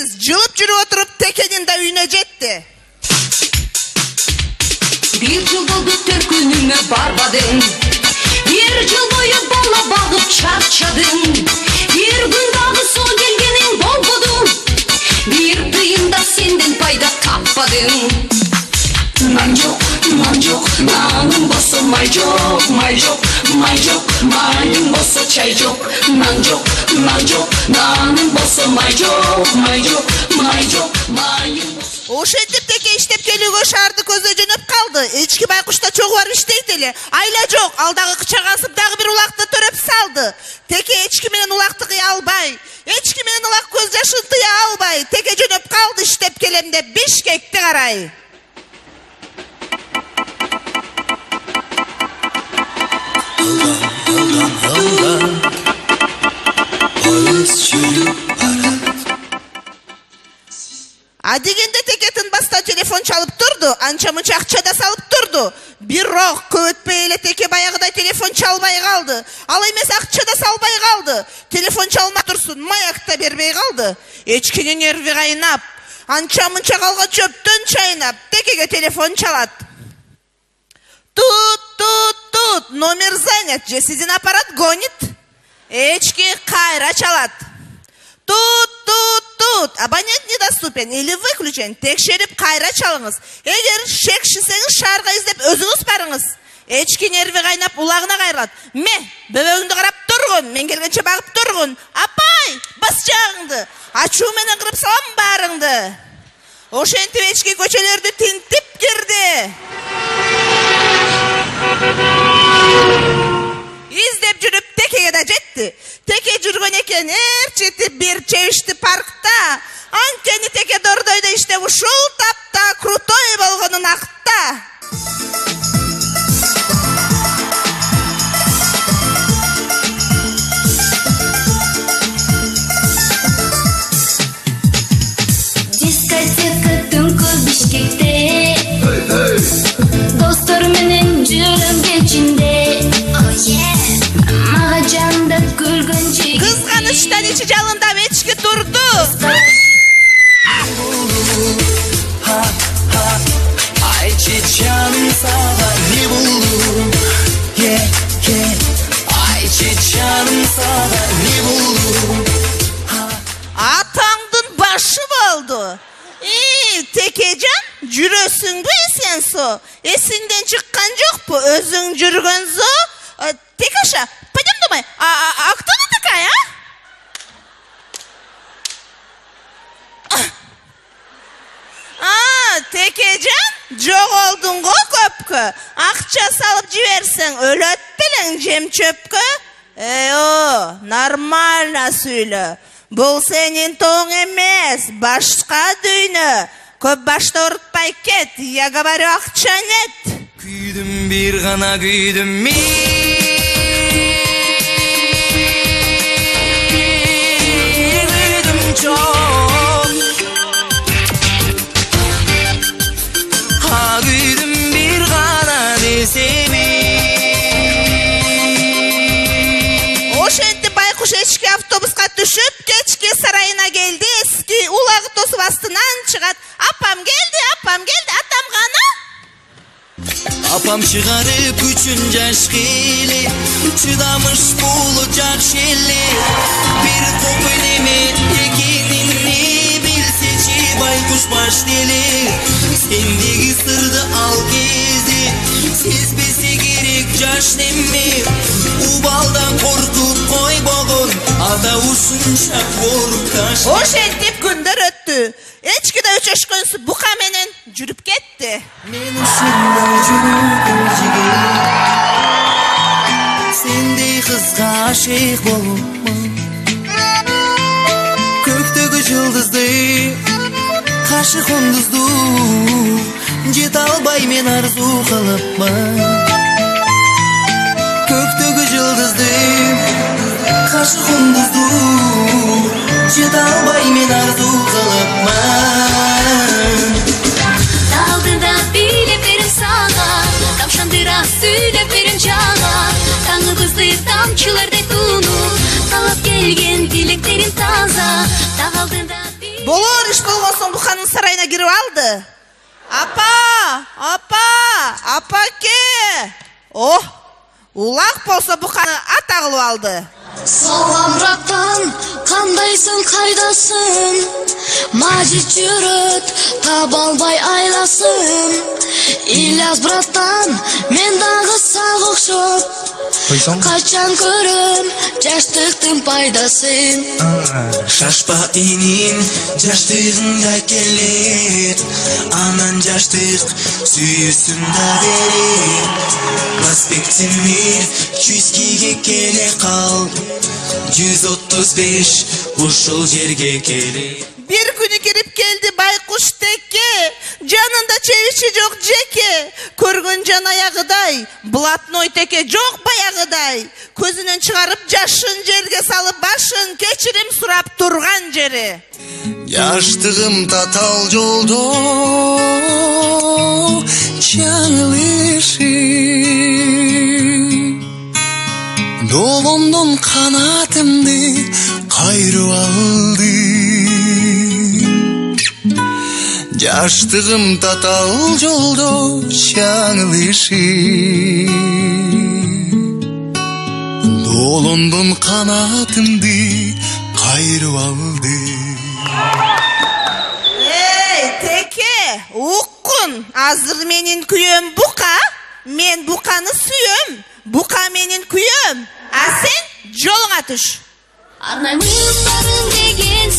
бересиз. Жылып жүрүп отуруп Текенин да үйүнө жетти. Bir yıl oldu törkünüme barbadım. Bir yıl boyu bala bağıp çarçadım. Bir gün dağı sol gelgenin bolgodum. Bir kıyımda senden payda tapmadım. Nan yok, nanım bossa may yok, mayın bossa çay yok. Nan yok, nanım bossa may yok, mayın bossa. Ошентип Теке иштеп келүүгө шаарды көздөй жөнөп калды. Ички байкушта чогуу барып иштейт эле. Айла жок, алдагы кычагансып дагы бир улакты төрөп салды. Теке эчки менен улакты кыя албай, эчки менен улак көз жашын тыя албай, Теке жөнөп калды иштеп келем деп Бишкекке карай. Дегенде Теке тынбастан телефон чалып турду, анча-мынча акча да салып турду. Бирок көп өтпөй эле Теке баягыдай телефон чалбай калды. Ал эмес акча да салбай калды. Телефон чалма турсун, маяк да бербей калды. Эчкинин нерви кайнап, анча-мынча калган чөптөн чайнап, Текеге телефон чалат. Тут, номер занят, же сизин аппарат гонит. Эчки кайра чалат. Тут, абонент недоступен или выключен. Текшерип кайра чалыңыз. Эгер шекшисеңиз шаарга издеп өзүңүз барыңыз. Эчки нерви кайнап улагына кайрылат. Бөбөгүңдү карап тургун, мен келгенче багып тургун. Апай, бас жагыңды. Ачуу менен кырып салам баарыңды. Ошентип эчки көчөлөрдү тинтип кирди. Издеп жүрүп Текеге да жетти. Теке жүргөн экен эрчети бир чебишти паркта. Анткени Теке дордойдо иштеп ушул тапта крутой болгонун акта. Дискотека түнкү Бишкекте. Достор менен жүрөм кечинде. Мага жанда күлгөн жигит. Кызганычтан ичи жалындап эчки турду. Ayçi canım sana ne buldum? Ayçi canım sana ne buldum? Atаңдын башы болду. Текежан, жүрөсүңбү эсенсо? Эсиңден чыккан жокпу өзүң жүргөнсө? Текаша, пойдем домой. А кто она такая, Текежан, жоголдуң го көпкө. Акча салып жиберсең, өлөт белең жем чөпкө. Нормально сүйлө. Бул сенин тоң эмес, башка дүйнө. Көп башты урутпай кет, я говорю, акча нет. Күйдүм бир гана күйдүм мен. Күйдүм чоң. Күйдүм бир гана десем. Ошентип байкуш эчки автобуска түшүп, кечки сарайына келди. Эски улагы тосуп астынан чыгат. Апам келди, атам гана. Апам чыгарып үчүн жаш келе, чыдамыш болу жакшы эле. Бир копой немен экенин не билсечи байкуш баш деле. Сендеги сырды ал кезде сезбесе керек жаш неме. Убалда коркуп койбогон ата ушунча болуп таш. Ошентип күндөр өттү. Эчки да өчөшкөнсү бука менен жүрүп кетти. Мен ушундай жүргөн жигит, сендей кызга ашык болупмун. Көктөгү жылдызды, каршы кондузду жете албай мен арзу кылыпмын. Көктөгү жылдызды, каршы кондузду жете албай мен арзу кылыпмын. Aldığında bilip verim sana, tavşandıra söylep verim cana. Tanrı kızdı damçılar detunu, talap gelgen dileklerin taza. Dağıldığında Болор иш болгон соң буканын сарайына кирип алды. Апаке. О, улак болсо буканы ата кылып алды. Салам, браттан, кандайсың, кайдасың? Мажит жүрөт, таба албай айласын. Ильяс, браттан, мен дагы сага окшоп. Качан көрөм жаштыктын пайдасын. Шашпа инин жаштыгыңда келет, анан жаштык сүйүүсүн да берет. Проспектимир 102-ге келе кал, 135 ушул жерге келет. Bir күнү кирип келди байкуш теке, жанында чебичи жок жеке. Көргөн жан аягыдай, блатной теке жок баягыдай. Көзүнөн чыгарып жашын жерге салып башын, кечирим сурап турган жери. Жаштыгым татал жолдо жаңылышы, долондон канатымды кайрып алды. Жаштыгым татал жолдо жаңылышы, долондон канатымды кайрып алды. Теке, уккун, азыр менин күйөөм бука, мен буканы сүйөм, бука менин күйөөм, а сен жолуңа түш. Арнаймын барын деген